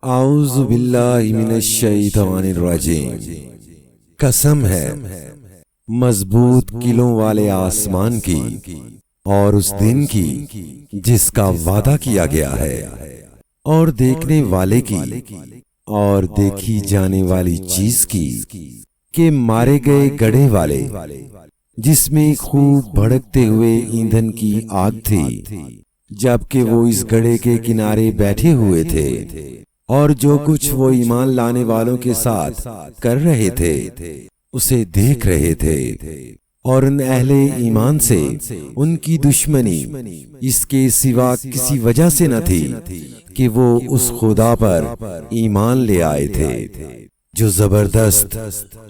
اعوذ باللہ من الشیطان الرجیم۔ قسم ہے مضبوط قلعوں والے آسمان کی اور اس دن کی جس کا وعدہ کیا گیا ہے، اور دیکھنے والے کی اور دیکھی جانے والی چیز کی کہ مارے گئے گڑھے والے جس میں خوب بھڑکتے ہوئے ایندھن کی آگ تھی، جبکہ وہ اس گڑھے کے کنارے بیٹھے ہوئے تھے، اور جو کچھ وہ ایمان لانے والوں کے ساتھ کر رہے تھے اسے دیکھ رہے تھے، اور ان اہل ایمان سے ان کی دشمنی اس کے سوا کسی وجہ سے نہ تھی کہ وہ اس خدا پر ایمان لے آئے تھے جو زبردست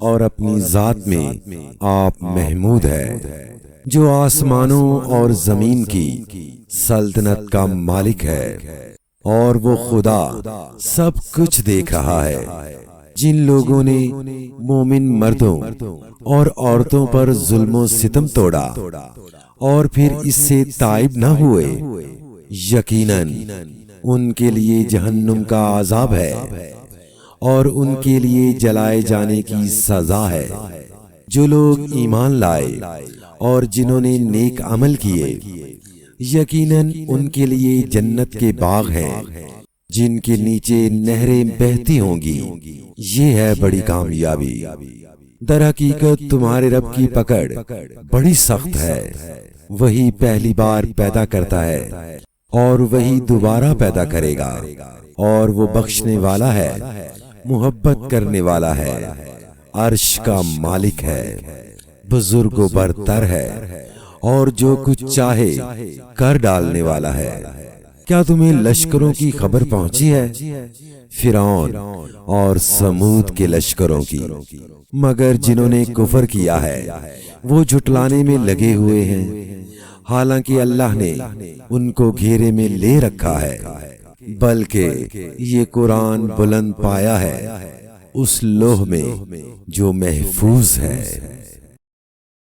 اور اپنی ذات میں آپ محمود ہے، جو آسمانوں اور زمین کی سلطنت کا مالک ہے، اور وہ خدا سب کچھ دیکھ رہا ہے۔ جن لوگوں نے مومن مردوں اور عورتوں پر ظلم و ستم توڑا اور پھر اس سے تائب نہ ہوئے، یقیناً ان کے لیے جہنم کا عذاب ہے اور ان کے لیے جلائے جانے کی سزا ہے۔ جو لوگ ایمان لائے اور جنہوں نے نیک عمل کیے، یقیناً ان کے لیے جنت کے باغ ہیں جن کے نیچے نہریں بہتی ہوں گی، یہ ہے بڑی کامیابی۔ در حقیقت تمہارے رب کی پکڑ بڑی سخت ہے، وہی پہلی بار پیدا کرتا ہے اور وہی دوبارہ پیدا کرے گا، اور وہ بخشنے والا ہے، محبت کرنے والا ہے، عرش کا مالک ہے، بزرگ و برتر ہے، اور جو کچھ چاہے کر ڈالنے والا ہے۔ کیا تمہیں لشکروں کی خبر پہنچی ہے؟ فرعون اور سمود کے لشکروں کی، مگر جنہوں نے کفر کیا ہے وہ جھٹلانے میں لگے ہوئے ہیں، حالانکہ اللہ نے ان کو گھیرے میں لے رکھا ہے، بلکہ یہ قرآن بلند پایا ہے اس لوح میں جو محفوظ ہے۔